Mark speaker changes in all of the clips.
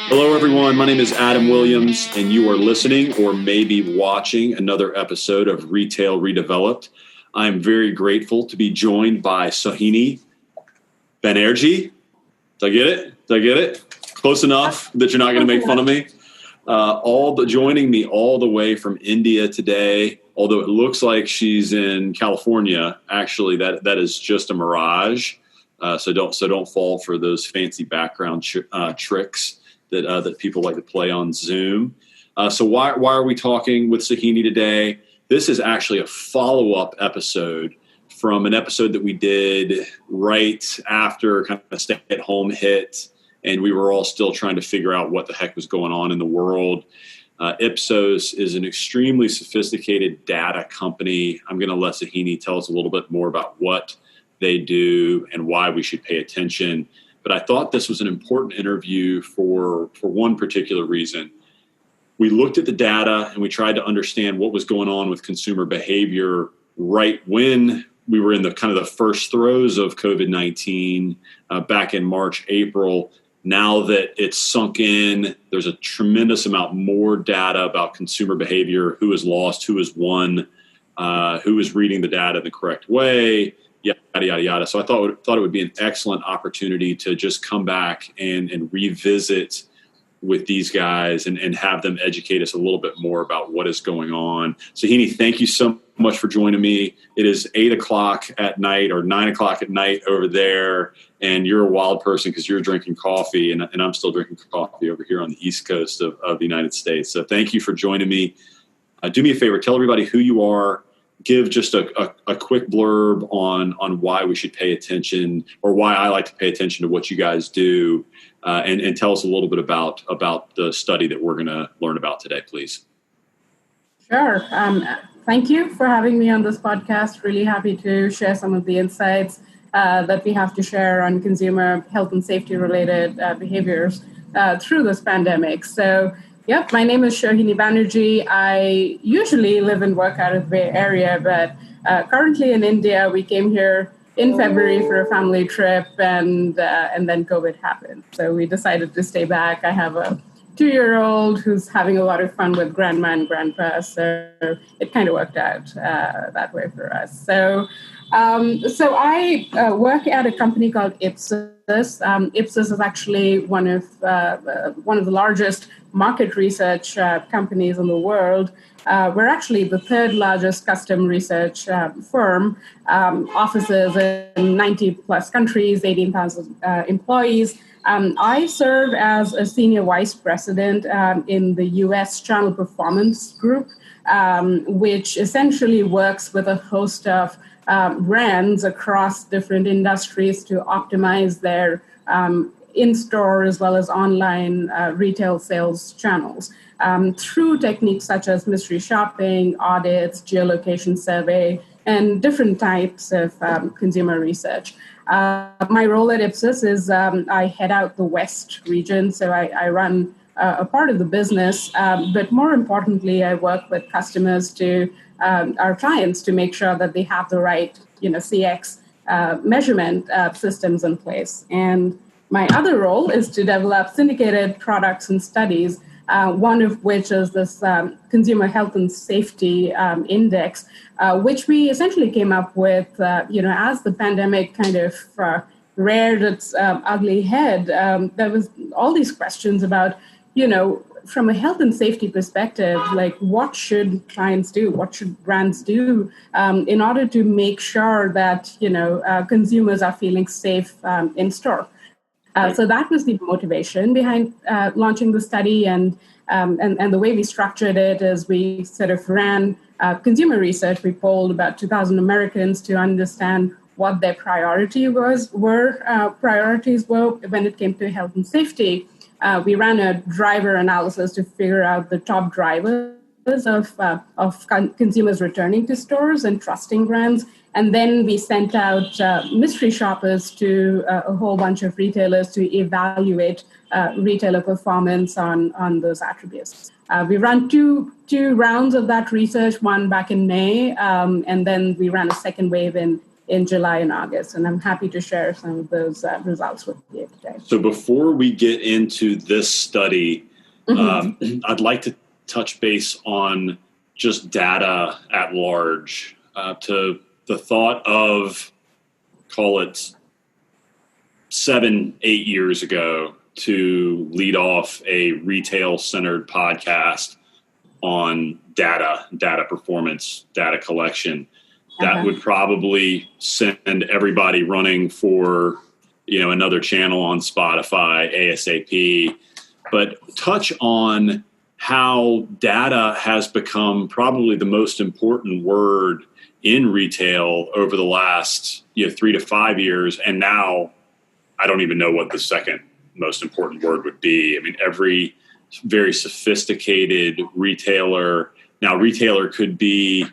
Speaker 1: Hello, everyone. My name is Adam Williams, and you are listening or maybe watching another episode of Retail Redeveloped. I'm very grateful to be joined by Shohini Banerjee. Did I get it? Close enough that you're not going to make fun of me. Joining me all the way from India today. Although it looks like she's in California, actually that is just a mirage. So don't fall for those fancy background tricks that people like to play on Zoom. So why are we talking with Shohini today? This is actually a follow-up episode from an episode that we did right after kind of stay-at-home hit, and we were all still trying to figure out what the heck was going on in the world. IPSOS is an extremely sophisticated data company. I'm going to let Shohini tell us a little bit more about what they do and why we should pay attention. But I thought this was an important interview for one particular reason. We looked at the data and we tried to understand what was going on with consumer behavior right when we were in the kind of the first throes of COVID-19 back in March, April. Now that it's sunk in, there's a tremendous amount more data about consumer behavior, who is lost, who is won, who is reading the data the correct way, yada, yada, yada. So I thought it would be an excellent opportunity to just come back and revisit with these guys and have them educate us a little bit more about what is going on. Shohini, thank you so much for joining me. It is 8:00 at night or 9:00 at night over there, and you're a wild person because you're drinking coffee, and I'm still drinking coffee over here on the East Coast of the United States. So thank you for joining me. Do me a favor, tell everybody who you are. Give just a quick blurb on why we should pay attention, or why I like to pay attention to what you guys do, and tell us a little bit about the study that we're going to learn about today, please.
Speaker 2: Sure. Thank you for having me on this podcast. Really happy to share some of the insights that we have to share on consumer health and safety related behaviors through this pandemic. So, yep, my name is Shohini Banerjee. I usually live and work out of the Bay Area, but currently in India. We came here in February for a family trip, and then COVID happened. So we decided to stay back. I have a 2-year-old who's having a lot of fun with grandma and grandpa, so it kind of worked out that way for us. So I work at a company called IPSOS. IPSOS is actually one of the largest market research companies in the world. We're actually the third largest custom research firm, offices in 90 plus countries, 18,000 employees. I serve as a senior vice president in the US Channel Performance Group, which essentially works with a host of brands across different industries to optimize their in-store as well as online retail sales channels through techniques such as mystery shopping, audits, geolocation survey, and different types of consumer research. My role at IPSOS is I head out the West region, so I run a part of the business, but more importantly, I work with customers our clients to make sure that they have the right, CX measurement systems in place. And my other role is to develop syndicated products and studies, one of which is this Consumer Health and Safety Index, which we essentially came up with, as the pandemic kind of reared its ugly head. There was all these questions about, from a health and safety perspective, like what should clients do? What should brands do in order to make sure that, consumers are feeling safe in store? So that was the motivation behind launching the study, and the way we structured it is we sort of ran consumer research. We polled about 2,000 Americans to understand what their priorities were when it came to health and safety. We ran a driver analysis to figure out the top drivers of consumers returning to stores and trusting brands. And then we sent out mystery shoppers to a whole bunch of retailers to evaluate retailer performance on those attributes. We ran two rounds of that research, one back in May, and then we ran a second wave in in July and August. And I'm happy to share some of those results with you today.
Speaker 1: So before we get into this study, I'd like to touch base on just data at large, to the thought of, call it 7-8 years ago, to lead off a retail-centered podcast on data performance, data collection. That would probably send everybody running for, another channel on Spotify ASAP. But touch on how data has become probably the most important word in retail over the last 3 to 5 years, and now I don't even know what the second most important word would be. I mean, every very sophisticated retailer. Now, retailer could be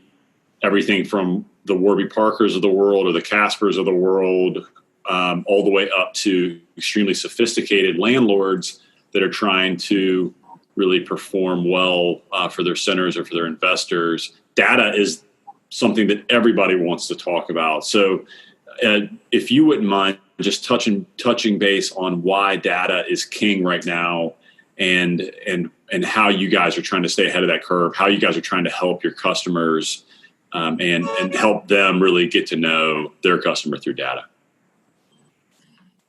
Speaker 1: everything from the Warby Parkers of the world or the Caspers of the world, all the way up to extremely sophisticated landlords that are trying to really perform well for their centers or for their investors. Data is something that everybody wants to talk about. So if you wouldn't mind just touching base on why data is king right now, and how you guys are trying to stay ahead of that curve, how you guys are trying to help your customers and help them really get to know their customer through data.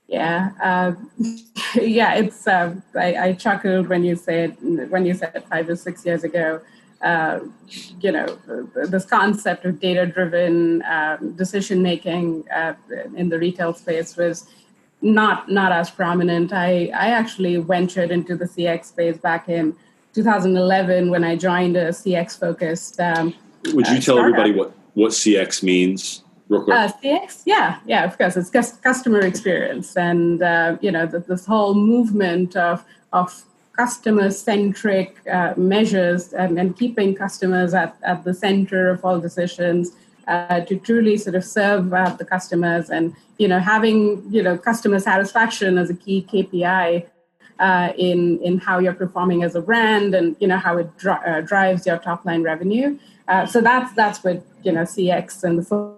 Speaker 2: Yeah, It's I chuckled when you said 5 or 6 years ago. This concept of data-driven decision making in the retail space was not as prominent. I actually ventured into the CX space back in 2011 when I joined a CX-focused
Speaker 1: Would you tell everybody what CX means real quick?
Speaker 2: CX, yeah, of course. It's customer experience. And, this whole movement of customer-centric measures and keeping customers at the center of all decisions, to truly sort of serve the customers, and having customer satisfaction as a key KPI in how you're performing as a brand, and how it drives your top line revenue. So that's what CX and the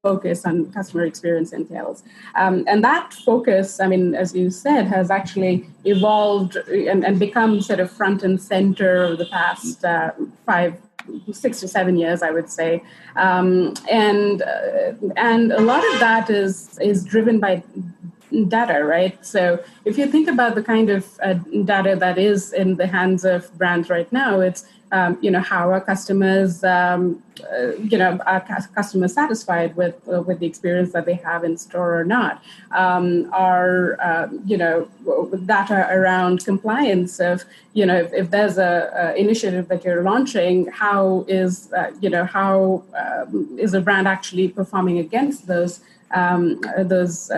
Speaker 2: focus on customer experience entails. And that focus, I mean, as you said, has actually evolved and become sort of front and center over the past 6 to 7 years, I would say. And a lot of that is driven by data, right? So if you think about the kind of data that is in the hands of brands right now, it's how are customers, are customers satisfied with the experience that they have in store or not? Data around compliance of, if there's a initiative that you're launching, how is a brand actually performing against those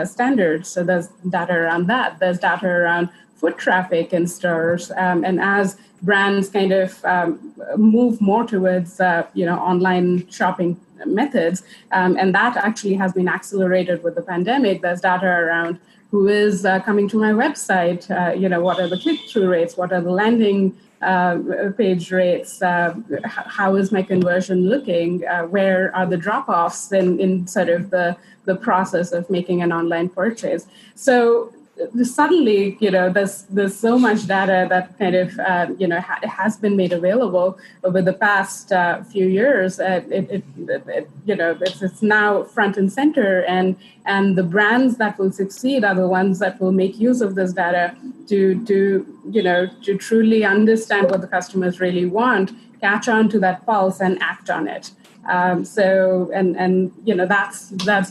Speaker 2: standards? So there's data around that. There's data around foot traffic in stores, and as brands kind of move more towards online shopping methods, and that actually has been accelerated with the pandemic. There's data around who is coming to my website, what are the click-through rates, what are the landing page rates, how is my conversion looking, where are the drop-offs in sort of the process of making an online purchase. So suddenly, there's so much data that kind of, has been made available over the past few years. It's now front and center, and the brands that will succeed are the ones that will make use of this data to truly understand what the customers really want, catch on to that pulse, and act on it. That's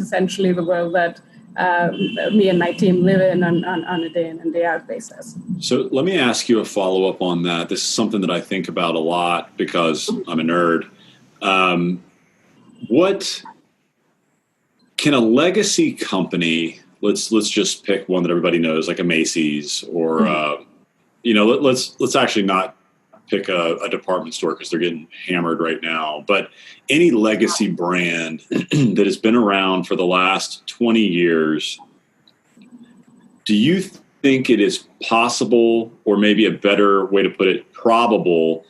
Speaker 2: essentially the world that me and my team live in on a day in and day out basis.
Speaker 1: So let me ask you a follow-up on that. This is something that I think about a lot because I'm a nerd. What can a legacy company, let's just pick one that everybody knows, like a Macy's, or let's actually not pick a department store because they're getting hammered right now, but any legacy brand that has been around for the last 20 years, do you think it is possible, or maybe a better way to put it, probable,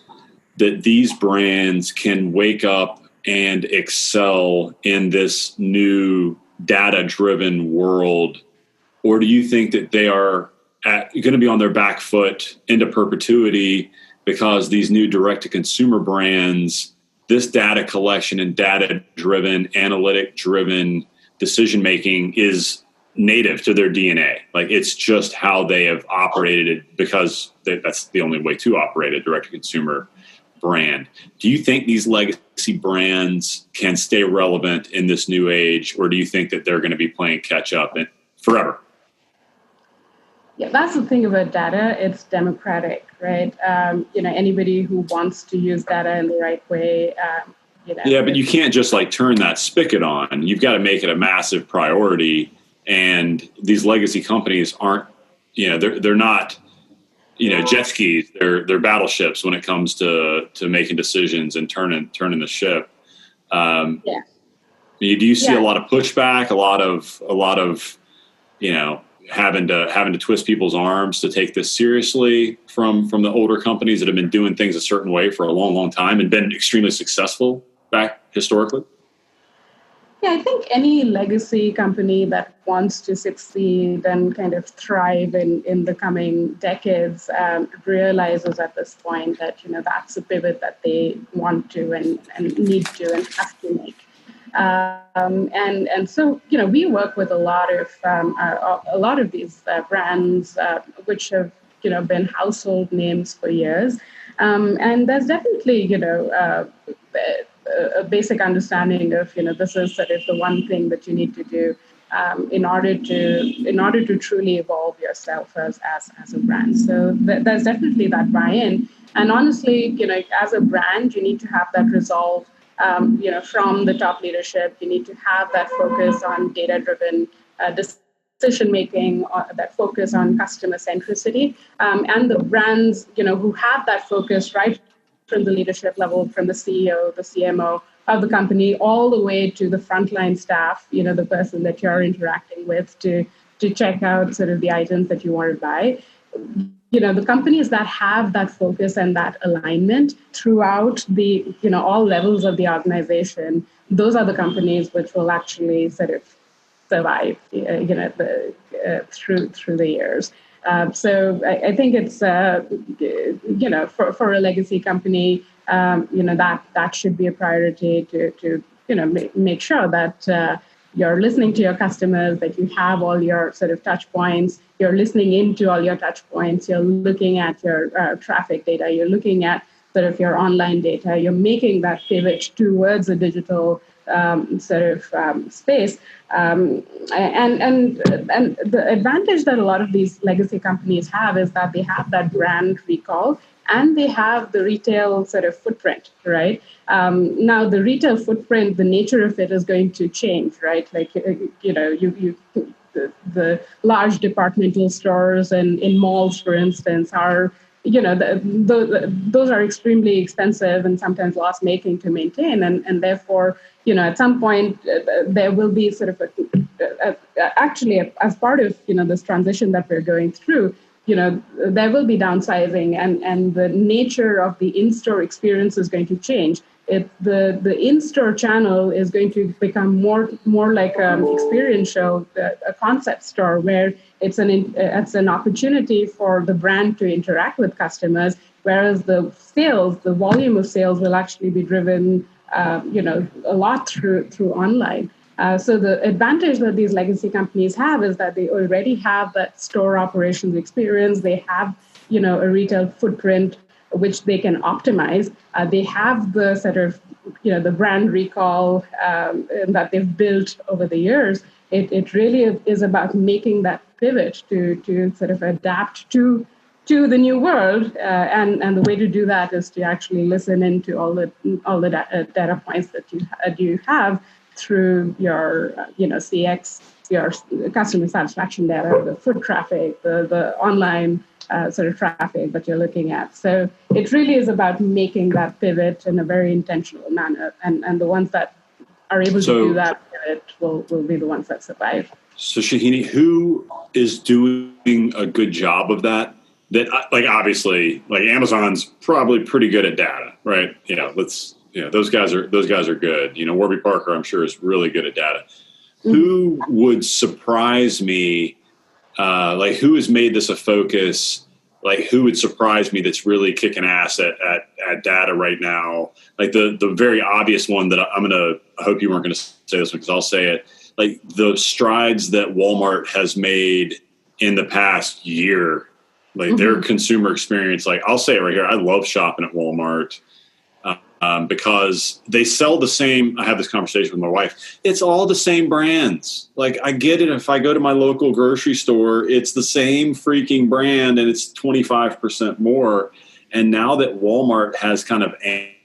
Speaker 1: that these brands can wake up and excel in this new data-driven world? Or do you think that they are going to be on their back foot into perpetuity because these new direct-to-consumer brands, this data collection and data-driven, analytic-driven decision-making is native to their DNA? Like, it's just how they have operated because that's the only way to operate a direct-to-consumer brand. Do you think these legacy brands can stay relevant in this new age, or do you think that they're going to be playing catch-up forever?
Speaker 2: Yeah, that's the thing about data. It's democratic, right? Anybody who wants to use data in the right way.
Speaker 1: Yeah, but you can't just like turn that spigot on. You've got to make it a massive priority. And these legacy companies aren't, they're not, jet skis. They're battleships when it comes to making decisions and turning the ship. Do you see a lot of pushback? A lot of having to twist people's arms to take this seriously from the older companies that have been doing things a certain way for a long, long time and been extremely successful back historically?
Speaker 2: Yeah, I think any legacy company that wants to succeed and kind of thrive in the coming decades realizes at this point that, that's a pivot that they want to and need to and have to make. And so, we work with a lot of these brands, which have, been household names for years. And there's definitely, a basic understanding of, this is sort of the one thing that you need to do in order to truly evolve yourself as a brand. So there's definitely that buy-in. And honestly, as a brand, you need to have that resolve. From the top leadership, you need to have that focus on data-driven decision making, that focus on customer centricity, and the brands, who have that focus right from the leadership level, from the CEO, the CMO of the company, all the way to the frontline staff, the person that you're interacting with to check out sort of the items that you want to buy. The companies that have that focus and that alignment throughout the, all levels of the organization, those are the companies which will actually sort of survive, through the years. So I think it's, for a legacy company, that should be a priority to make sure that you're listening to your customers, that you have all your sort of touch points, you're listening into all your touch points, you're looking at your traffic data, you're looking at sort of your online data, you're making that pivot towards a digital space. And the advantage that a lot of these legacy companies have is that they have that brand recall and they have the retail sort of footprint, right? Now, the retail footprint, the nature of it is going to change, right? Like, the large departmental stores and in malls, for instance, are, those are extremely expensive and sometimes loss-making to maintain. And therefore, at some point, there will be sort of actually, as part of, this transition that we're going through, there will be downsizing and the nature of the in-store experience is going to change. The in-store channel is going to become more like experiential, a concept store where it's an opportunity for the brand to interact with customers, whereas the volume of sales will actually be driven, a lot through online. So the advantage that these legacy companies have is that they already have that store operations experience. They have, a retail footprint which they can optimize. They have the sort of, the brand recall that they've built over the years. It really is about making that pivot to sort of adapt to the new world, and the way to do that is to actually listen into all the data points that you have through your CX, your customer satisfaction data, the foot traffic, the online sort of traffic that you're looking at. So it really is about making that pivot in a very intentional manner, and the ones that are able to do that pivot will be the ones that survive.
Speaker 1: So Shohini, who is doing a good job of that? That, like, obviously, like, Amazon's probably pretty good at data, right? Yeah, those guys are good. Warby Parker, I'm sure, is really good at data. Who would surprise me? Who has made this a focus? Like, who would surprise me that's really kicking ass at data right now? Like the very obvious one that I hope you weren't going to say this one because I'll say it. Like the strides that Walmart has made in the past year, like their consumer experience. Like I'll say it right here. I love shopping at Walmart. Because they sell the same. I have this conversation with my wife. It's all the same brands. Like I get it. If I go to my local grocery store, it's the same freaking brand and it's 25% more. And now that Walmart has kind of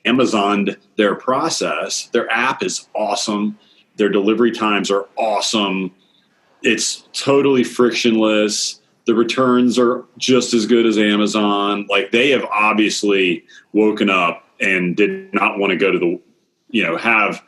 Speaker 1: Amazoned their process, their app is awesome. Their delivery times are awesome. It's totally frictionless. The returns are just as good as Amazon. Like they have obviously woken up and did not want to go to have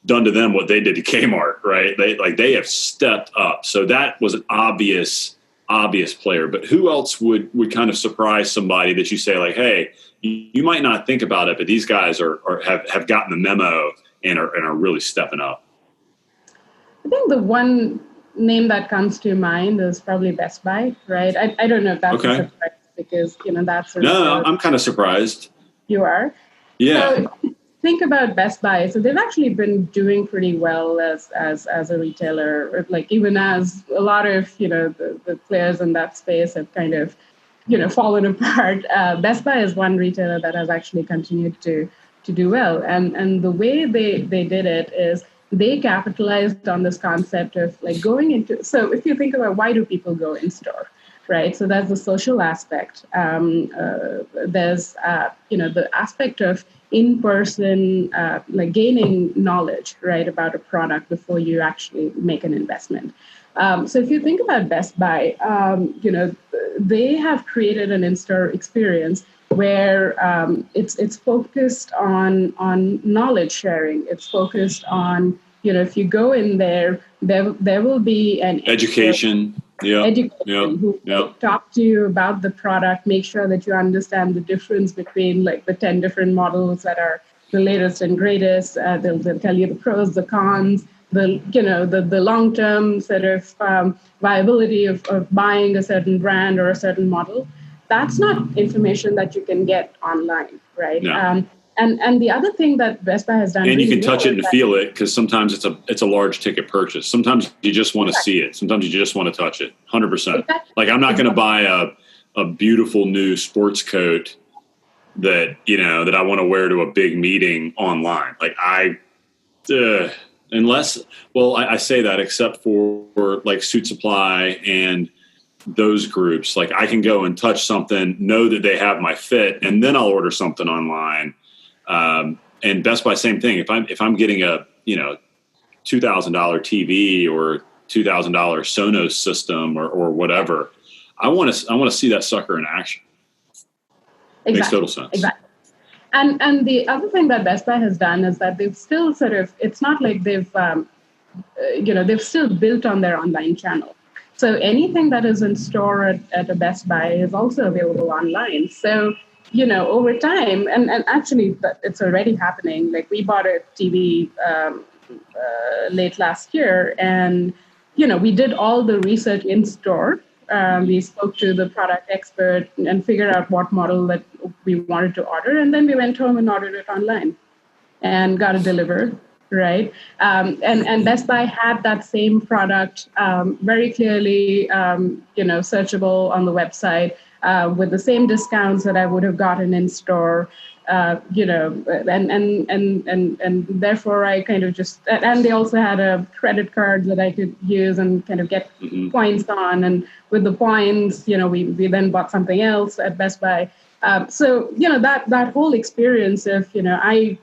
Speaker 1: done to them what they did to Kmart, right? They have stepped up. So that was an obvious player. But who else would kind of surprise somebody that you say like, hey, you might not think about it, but these guys have gotten the memo and are really stepping up?
Speaker 2: I think the one name that comes to mind is probably Best Buy, right? I don't know if that's a surprise because that's
Speaker 1: I'm kind of surprised.
Speaker 2: You are?
Speaker 1: Yeah.
Speaker 2: So think about Best Buy. So they've actually been doing pretty well as a retailer, like even as a lot of, the players in that space have kind of, fallen apart. Best Buy is one retailer that has actually continued to do well. And the way they did it is they capitalized on this concept of like going into, so if you think about why do people go in store? Right. So that's the social aspect. There's, the aspect of in-person, like gaining knowledge, right, about a product before you actually make an investment. So if you think about Best Buy, they have created an in-store experience where it's focused on knowledge sharing. It's focused on, if you go in there will be an
Speaker 1: education.
Speaker 2: Who talk to you about the product, make sure that you understand the difference between like the 10 different models that are the latest and greatest. They'll tell you the pros, the cons, the long-term sort of viability of buying a certain brand or a certain model. That's not information that you can get online, right?
Speaker 1: No.
Speaker 2: And the other thing that Best Buy has done,
Speaker 1: and you can touch it and feel it because sometimes it's a large ticket purchase. Sometimes you just want to see it. Sometimes you just want to touch it. 100%. Exactly. Like I'm not going to buy a beautiful new sports coat that I want to wear to a big meeting online. Like I say that except for like Suit Supply and those groups. Like I can go and touch something, know that they have my fit, and then I'll order something online. And Best Buy, same thing. If I'm getting a $2,000 TV or $2,000 Sonos system or whatever, I want to see that sucker in action. Exactly. Makes total sense.
Speaker 2: Exactly. And the other thing that Best Buy has done is that they've still sort of, it's not like they've still built on their online channel. So anything that is in store at a Best Buy is also available online. So over time, and actually it's already happening. Like we bought a TV late last year and, we did all the research in store. We spoke to the product expert and figured out what model that we wanted to order. And then we went home and ordered it online and got it delivered. Right. And Best Buy had that same product very clearly, searchable on the website. With the same discounts that I would have gotten in store, and therefore I kind of just, and they also had a credit card that I could use and kind of get points on. And with the points, we then bought something else at Best Buy. So, that whole experience of, I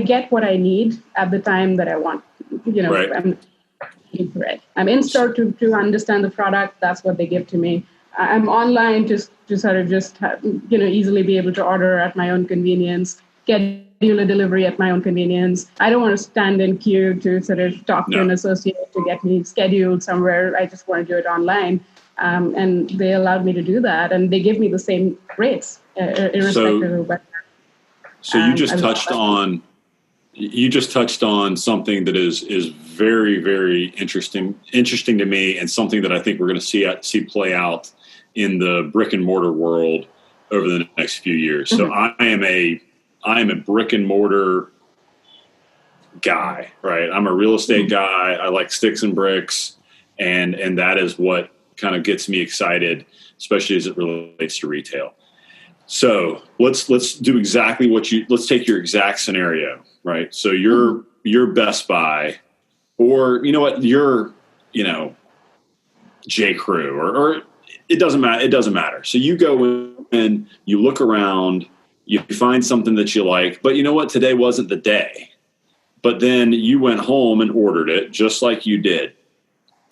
Speaker 2: get what I need at the time that I want,
Speaker 1: Right.
Speaker 2: I'm in store to understand the product. That's what they give to me. I'm online to sort of just, easily be able to order at my own convenience, schedule a delivery at my own convenience. I don't want to stand in queue to sort of talk to an associate to get me scheduled somewhere. I just want to do it online. And they allowed me to do that. And they give me the same rates, irrespective of what.
Speaker 1: So you just touched on something that is very, very interesting to me, and something that I think we're going to see play out in the brick and mortar world over the next few years. So I am a brick and mortar guy, right? I'm a real estate guy. I like sticks and bricks, and that is what kind of gets me excited, especially as it relates to retail. So let's do exactly let's take your exact scenario, right? So you're Best Buy, or you're J. Crew, or it doesn't matter. It doesn't matter. So you go in, you look around, you find something that you like, but you know what? Today wasn't the day. But then you went home and ordered it just like you did.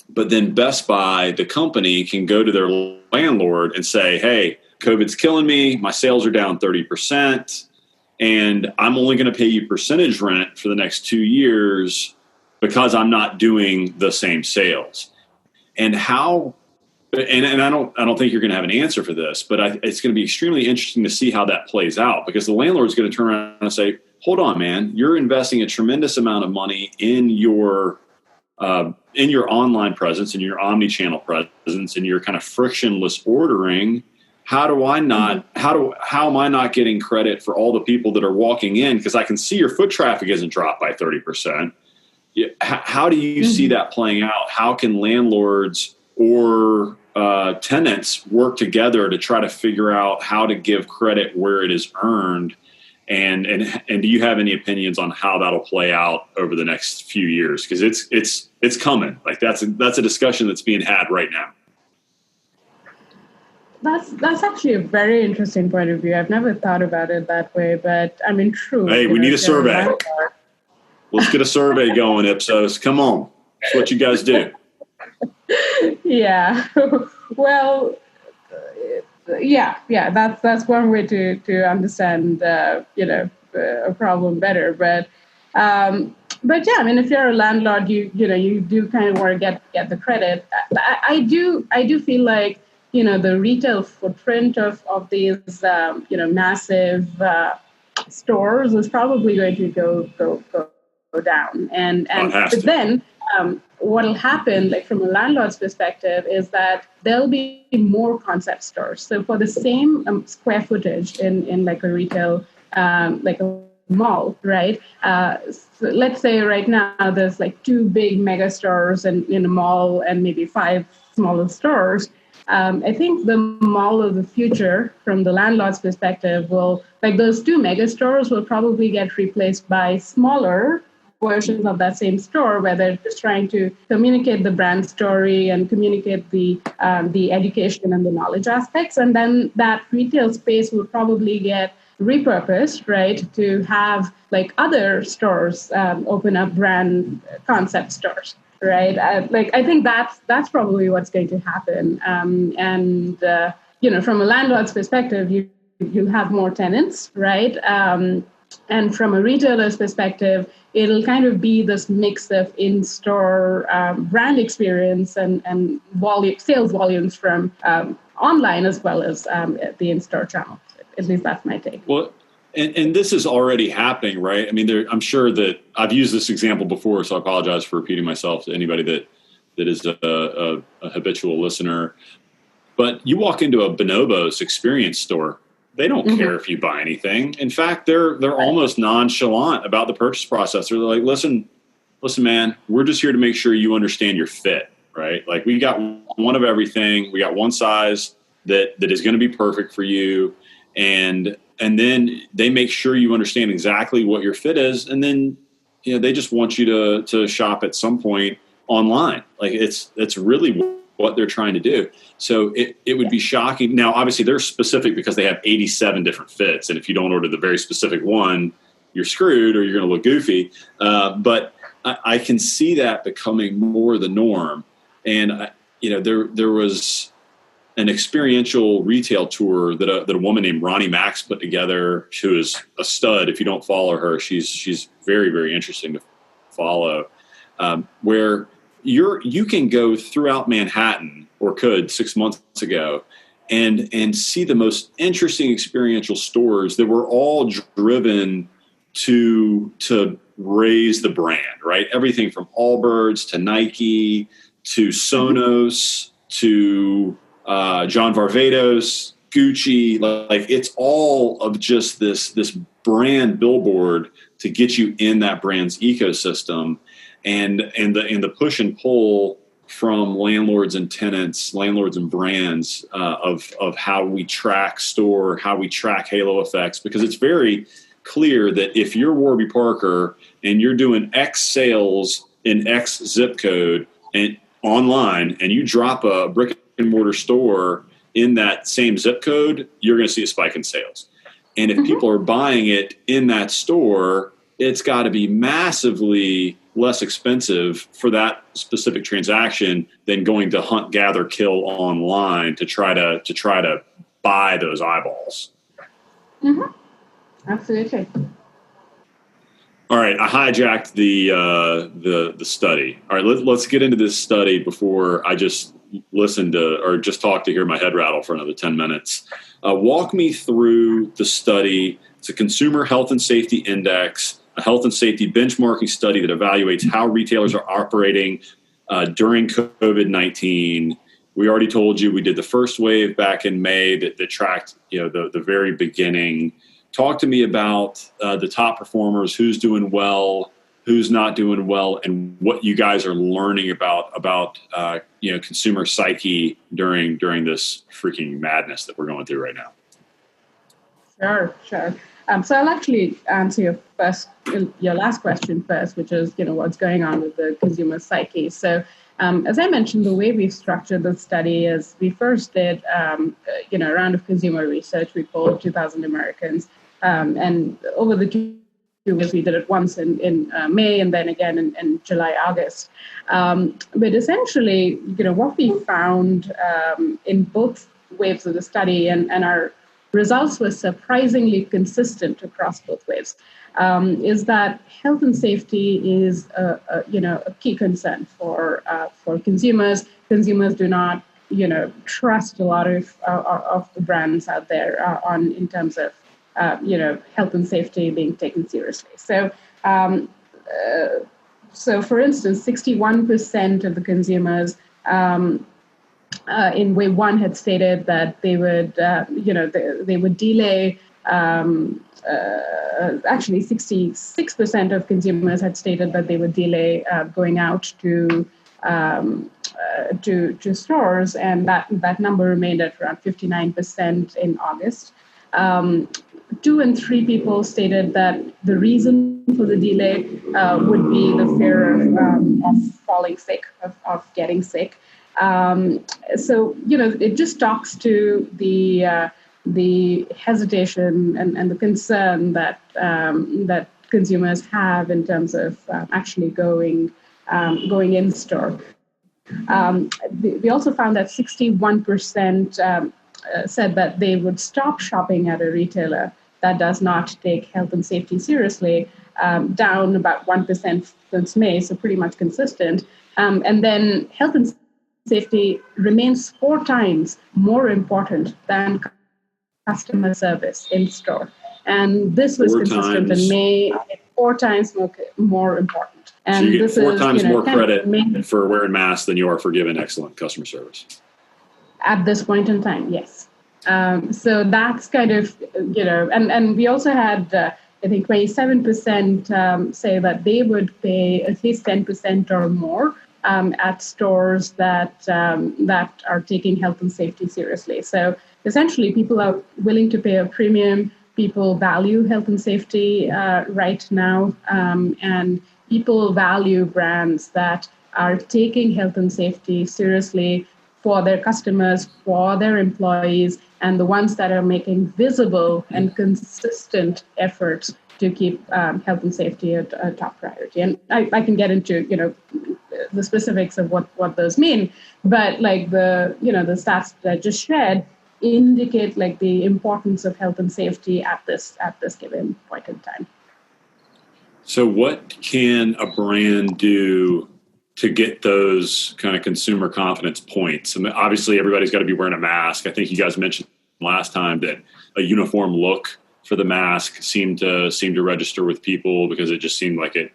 Speaker 1: But then Best Buy, the company, can go to their landlord and say, hey, COVID's killing me. My sales are down 30%, and I'm only going to pay you percentage rent for the next 2 years because I'm not doing the same sales. And how? And I don't think you're going to have an answer for this, but it's going to be extremely interesting to see how that plays out, because the landlord's going to turn around and say, hold on, man, you're investing a tremendous amount of money in your online presence, in your omni-channel presence, in your kind of frictionless ordering. How am I not getting credit for all the people that are walking in? Because I can see your foot traffic isn't dropped by 30%. How do you see that playing out? How can landlords or tenants work together to try to figure out how to give credit where it is earned? And do you have any opinions on how that'll play out over the next few years? Because it's coming. Like that's a discussion that's being had right now.
Speaker 2: That's actually a very interesting point of view. I've never thought about it that way, but I mean, true.
Speaker 1: Hey, we need a survey. Let's get a survey going, Ipsos. Come on. That's what you guys do.
Speaker 2: Yeah. Well, yeah. That's one way to understand, a problem better. But yeah, I mean, if you're a landlord, you do kind of want to get the credit. I do feel like, the retail footprint of these, massive stores is probably going to go down. But then what will happen, like from a landlord's perspective, is that there'll be more concept stores. So for the same square footage in like a retail, like a mall, right? So let's say right now there's like 2 big mega stores in a mall and maybe 5 smaller stores. I think the mall of the future, from the landlord's perspective, those 2 mega stores will probably get replaced by smaller versions of that same store, where they're just trying to communicate the brand story and communicate the education and the knowledge aspects. And then that retail space will probably get repurposed, right, to have like other stores open up brand concept stores. Right. I think that's probably what's going to happen. From a landlord's perspective, you'll have more tenants, right? And from a retailer's perspective, it'll kind of be this mix of in-store brand experience and sales volumes from online as well as the in-store channel. At least that's my take.
Speaker 1: Well, and this is already happening, right? I mean, I'm sure that I've used this example before, so I apologize for repeating myself to anybody that is a habitual listener. But you walk into a Bonobos experience store, they don't care if you buy anything. In fact, they're almost nonchalant about the purchase process. They're like, listen, man, we're just here to make sure you understand your fit, right? Like, we got one of everything. We got one size that is going to be perfect for you. And then they make sure you understand exactly what your fit is. And then, they just want you to shop at some point online. Like, it's really what they're trying to do. So it would be shocking. Now, obviously they're specific because they have 87 different fits. And if you don't order the very specific one, you're screwed or you're going to look goofy. But I can see that becoming more the norm. And, there was an experiential retail tour that a woman named Ronnie Max put together. She was a stud. If you don't follow her, she's very, very interesting to follow. Where you can go throughout Manhattan, or could 6 months ago, and see the most interesting experiential stores that were all driven to raise the brand, right? Everything from Allbirds to Nike to Sonos to John Varvatos, Gucci. Like it's all of just this brand billboard to get you in that brand's ecosystem, and the push and pull from landlords and tenants, landlords and brands of how we track store, how we track halo effects, because it's very clear that if you're Warby Parker and you're doing X sales in X zip code and online, and you drop a brick and mortar store in that same zip code, you're going to see a spike in sales. And if people are buying it in that store, it's got to be massively less expensive for that specific transaction than going to hunt, gather, kill online to try to buy those eyeballs.
Speaker 2: Mm-hmm. Absolutely.
Speaker 1: All right, I hijacked the study. All right, let's get into this study before I just listen to or just talk to hear my head rattle for another 10 minutes. Walk me through the study. It's a consumer health and safety index, a health and safety benchmarking study that evaluates how retailers are operating during COVID-19. We already told you we did the first wave back in May that tracked the very beginning. Talk to me about the top performers, who's doing well, who's not doing well, and what you guys are learning about consumer psyche during this freaking madness that we're going through right now.
Speaker 2: Sure. So I'll actually answer your last question first, which is what's going on with the consumer psyche. So as I mentioned, the way we've structured the study is we first did a round of consumer research. We polled 2,000 Americans, and over the 2 years we did it once in May and then again in July, August. But essentially, what we found in both waves of the study and our results were surprisingly consistent across both waves, is that health and safety is a key concern for consumers. Consumers do not trust a lot of the brands out there in terms of health and safety being taken seriously. So for instance, 61% of the consumers in wave one had stated that they would, they would delay. Actually, 66% of consumers had stated that they would delay going out to stores, and that number remained at around 59% in August. 2 and 3 people stated that the reason for the delay would be the fear of falling sick, of getting sick. So it just talks to the hesitation and the concern that consumers have in terms of actually going in store. We also found that 61% said that they would stop shopping at a retailer that does not take health and safety seriously, down about 1% since May, so pretty much consistent. And then health and safety remains 4 times more important than customer service in store. And this was consistent in May, 4 times more important. And
Speaker 1: so you get
Speaker 2: this
Speaker 1: 4
Speaker 2: is,
Speaker 1: times more credit for wearing masks than you are for giving excellent customer service.
Speaker 2: At this point in time, yes. So that's kind of, and we also had, I think 27% say that they would pay at least 10% or more at stores that are taking health and safety seriously. So essentially, people are willing to pay a premium. People value health and safety right now, and people value brands that are taking health and safety seriously for their customers, for their employees, and the ones that are making visible and consistent efforts to keep health and safety a top priority. And I can get into the specifics of what those mean, but like the stats that I just shared indicate like the importance of health and safety at this given point in time.
Speaker 1: So what can a brand do to get those kind of consumer confidence points? I mean, obviously, everybody's got to be wearing a mask. I think you guys mentioned last time that a uniform look for the mask seemed to register with people because it just seemed like it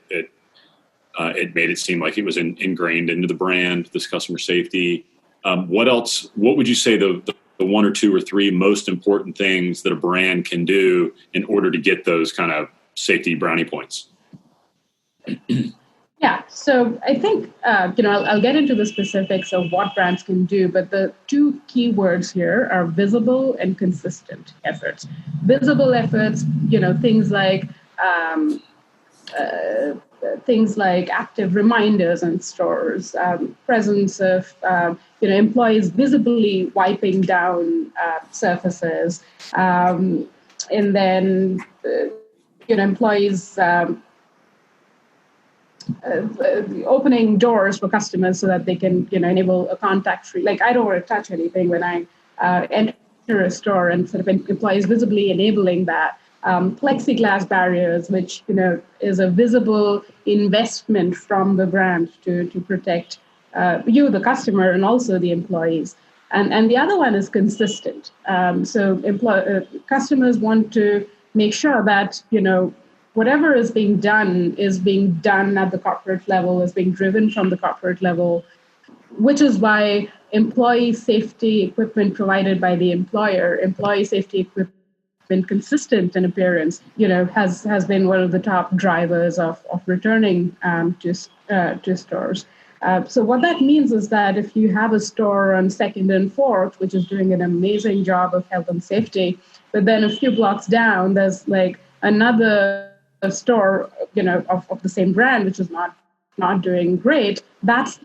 Speaker 1: made it seem like it was ingrained into the brand, this customer safety. What else? What would you say the one or two or three most important things that a brand can do in order to get those kind of safety brownie points?
Speaker 2: Yeah, so I think, I'll get into the specifics of what brands can do, but the two key words here are visible and consistent efforts. Visible efforts, things like active reminders in stores, presence of, employees visibly wiping down surfaces, and then, employees opening doors for customers so that they can, enable a contact-free. Like, I don't want to touch anything when I enter a store, and sort of employees visibly enabling that. Plexiglass barriers, which, is a visible investment from the brand to protect you, the customer, and also the employees. And the other one is consistent. Customers want to make sure that, whatever is being done at the corporate level, is being driven from the corporate level, which is why employee safety equipment provided by the employee safety equipment consistent in appearance, has been one of the top drivers of returning to stores. So what that means is that if you have a store on 2nd and 4th, which is doing an amazing job of health and safety, but then a few blocks down, there's like another store, of the same brand, which is not doing great, that's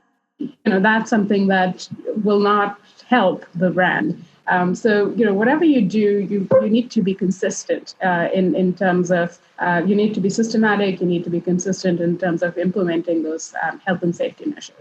Speaker 2: something that will not help the brand. So whatever you do, you need to be consistent in terms of you need to be systematic. You need to be consistent in terms of implementing those health and safety measures.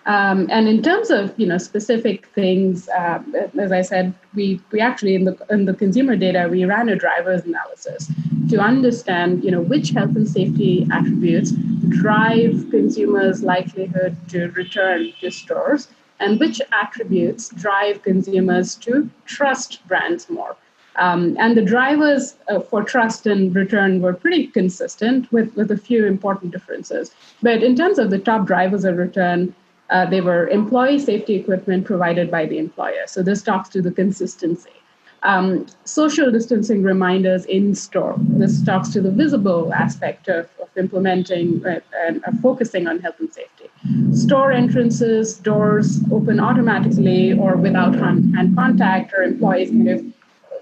Speaker 2: And in terms of specific things, as I said, we actually in the consumer data we ran a drivers analysis to understand which health and safety attributes drive consumers' likelihood to return to stores, and which attributes drive consumers to trust brands more. And the drivers for trust and return were pretty consistent with a few important differences. But in terms of the top drivers of return, they were employee safety equipment provided by the employer. So this talks to the consistency. Social distancing reminders in store. This talks to the visible aspect of implementing and focusing on health and safety. Store entrances, doors open automatically or without hand contact, or employees kind of,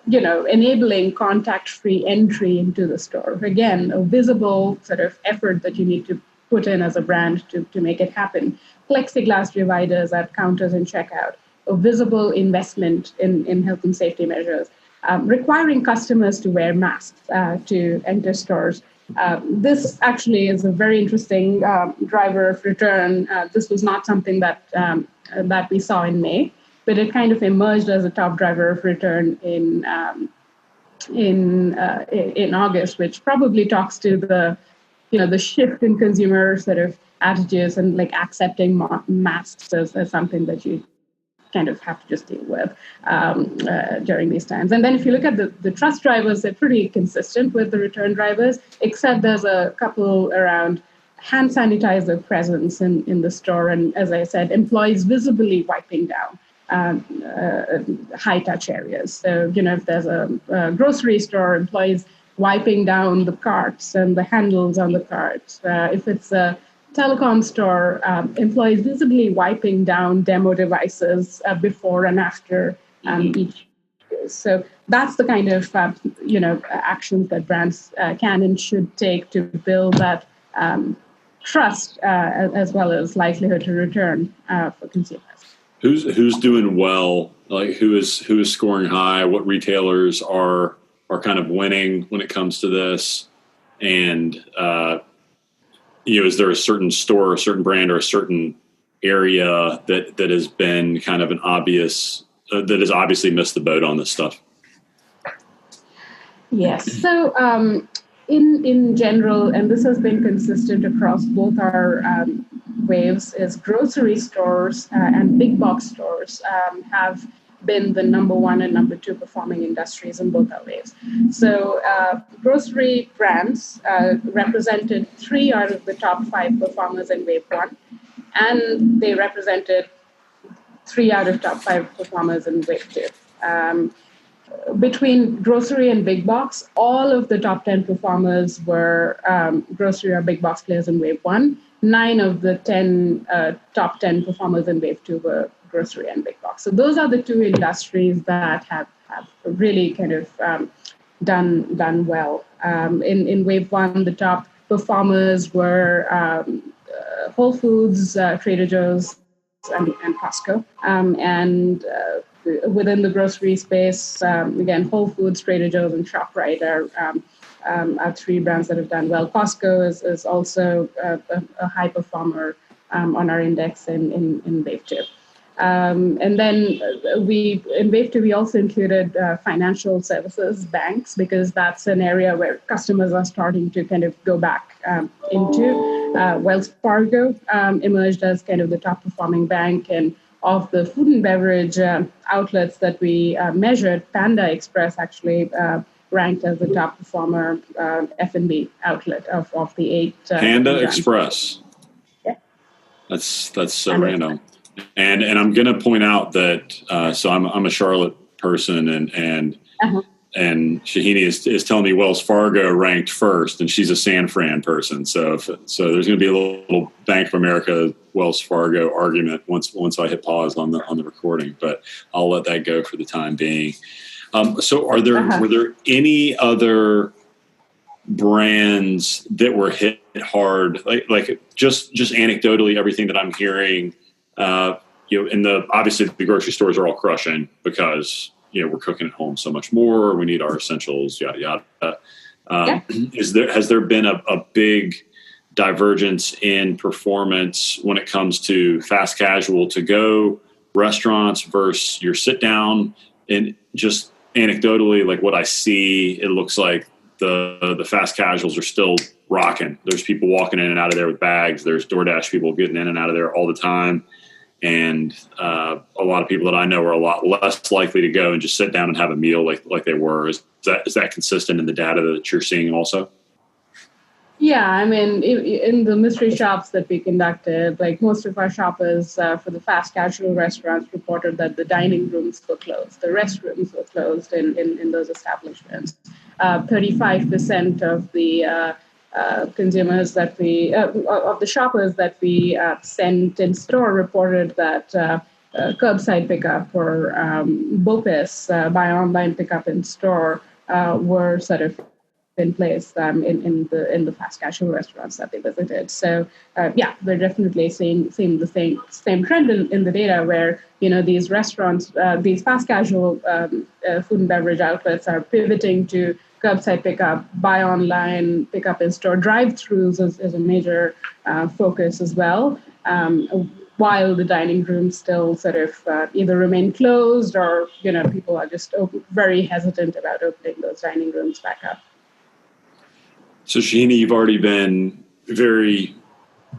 Speaker 2: enabling contact-free entry into the store. Again, a visible sort of effort that you need to put in as a brand to make it happen. Plexiglass dividers at counters and checkout, a visible investment in health and safety measures, requiring customers to wear masks to enter stores. This actually is a very interesting driver of return. This was not something that we saw in May, but it kind of emerged as a top driver of return in August, which probably talks to the shift in consumer sort of attitudes and like accepting masks as something that you kind of have to just deal with during these times. And then if you look at the trust drivers, they're pretty consistent with the return drivers, except there's a couple around hand sanitizer presence in the store. And as I said, employees visibly wiping down high touch areas. So, if there's a grocery store, employees wiping down the carts and the handles on the carts. If it's a telecom store, employees visibly wiping down demo devices before and after each use. So that's the kind of actions that brands can and should take to build that trust as well as likelihood to return for consumers.
Speaker 1: Who's doing well? Like who is scoring high? What retailers are kind of winning when it comes to this? And is there a certain store, a certain brand, or a certain area that has been kind of an obvious that has obviously missed the boat on this stuff?
Speaker 2: Yes. So in general, and this has been consistent across both our waves, is grocery stores and big box stores have been the number one and number two performing industries in both our waves. So grocery brands represented 3 out of the top 5 performers in wave one, and they represented 3 out of top 5 performers in wave two. Between grocery and big box, all of the top 10 performers were grocery or big box players in wave one. 9 of the 10 top 10 performers in wave two were grocery and big box. So those are the two industries that have really kind of done well. In wave one, the top performers were Whole Foods, Trader Joe's, and Costco. And within the grocery space, again, Whole Foods, Trader Joe's, and ShopRite are 3 brands that have done well. Costco is also a high performer on our index in wave two. And then in wave two, we also included financial services, banks, because that's an area where customers are starting to kind of go back into. Wells Fargo emerged as kind of the top performing bank, and of the food and beverage outlets that we measured, Panda Express actually ranked as the top performer F&B outlet of the 8.
Speaker 1: Panda Express.
Speaker 2: Yeah.
Speaker 1: That's so Panda random. And I'm going to point out that so I'm a Charlotte person, and Shohini is telling me Wells Fargo ranked first, and she's a San Fran person. So there's going to be a little Bank of America Wells Fargo argument once I hit pause on the recording, but I'll let that go for the time being. So were there any other brands that were hit hard, like just anecdotally, everything that I'm hearing? Obviously the grocery stores are all crushing because we're cooking at home so much more. We need our essentials, yada yada. Has there been a big divergence in performance when it comes to fast casual to go restaurants versus your sit down? And just anecdotally, like what I see, it looks like the fast casuals are still rocking. There's people walking in and out of there with bags. There's DoorDash people getting in and out of there all the time. And a lot of people that I know are a lot less likely to go and just sit down and have a meal like they were. Is that consistent in the data that you're seeing also?
Speaker 2: Yeah, I mean, in the mystery shops that we conducted, like most of our shoppers for the fast casual restaurants reported that the dining rooms were closed, the restrooms were closed in those establishments. 35% of the consumers that of the shoppers that we sent in store reported that curbside pickup or BOPIS, buy online pickup in store, were sort of in place in the fast casual restaurants that they visited. So we're definitely seeing the same trend in the data where these restaurants, these fast casual food and beverage outlets are pivoting to curbside pickup, buy online, pickup in store. Drive-throughs is a major focus as well, while the dining rooms still sort of either remain closed or people are just very hesitant about opening those dining rooms back up.
Speaker 1: So Shohini, you've already been very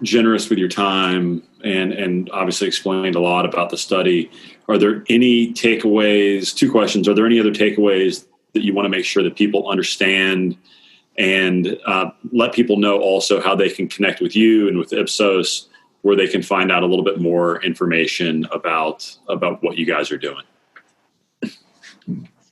Speaker 1: generous with your time and obviously explained a lot about the study. Are there any takeaways? 2 questions. Are there any other takeaways that you want to make sure that people understand, and let people know also how they can connect with you and with Ipsos, where they can find out a little bit more information about what you guys are doing?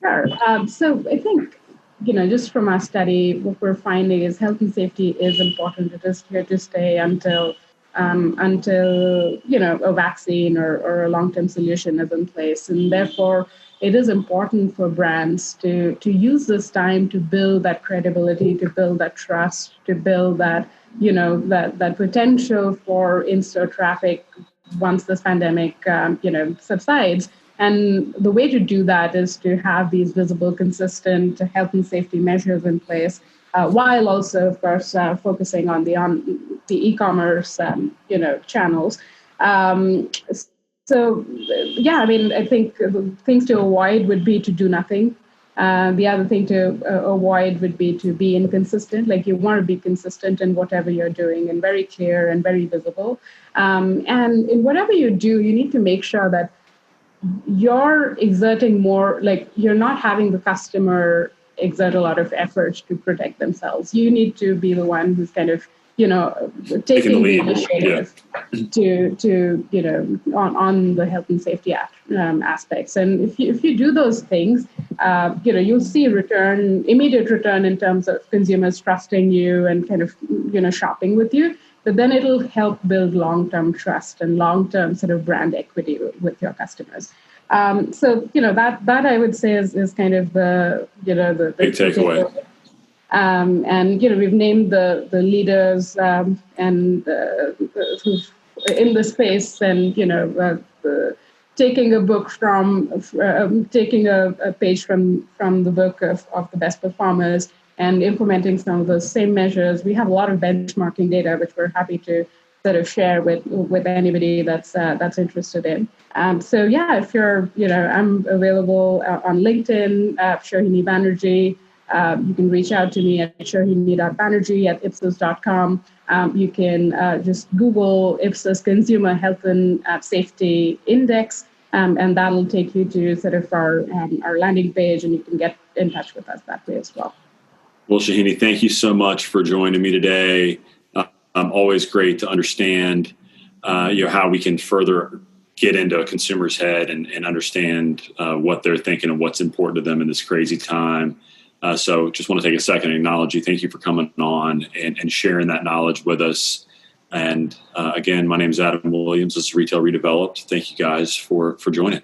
Speaker 2: Sure. So I think, just from our study, what we're finding is health and safety is important. It is here to stay until a vaccine or a long-term solution is in place. And therefore, it is important for brands to use this time to build that credibility, to build that trust, to build that, that potential for in-store traffic once this pandemic, subsides. And the way to do that is to have these visible, consistent health and safety measures in place, while also, of course, focusing on the e-commerce, channels. I think the things to avoid would be to do nothing. The other thing to avoid would be to be inconsistent. Like you want to be consistent in whatever you're doing and very clear and very visible. And in whatever you do, you need to make sure that you're exerting more, like you're not having the customer exert a lot of effort to protect themselves. You need to be the one who's kind of, taking the initiative to on the health and safety aspects. And if you do those things, you'll see immediate return in terms of consumers trusting you and kind of, shopping with you. But then it'll help build long-term trust and long-term sort of brand equity with your customers. So that I would say is kind of the
Speaker 1: big takeaway.
Speaker 2: And we've named the leaders and who've in the space, and taking a book taking a page from the book of the best performers and implementing some of those same measures. We have a lot of benchmarking data, which we're happy to sort of share with anybody that's interested in. So yeah, if you're, I'm available on LinkedIn, Shohini Banerjee. You can reach out to me at shohini.banerjee@ipsos.com. You can just Google Ipsos Consumer Health and Safety Index, and that'll take you to sort of our landing page, and you can get in touch with us that way as well.
Speaker 1: Well, Shohini, thank you so much for joining me today. Always great to understand how we can further get into a consumer's head and understand what they're thinking and what's important to them in this crazy time. So just want to take a second and acknowledge you. Thank you for coming on and sharing that knowledge with us. And again, my name is Adam Williams. This is Retail Redeveloped. Thank you guys for joining.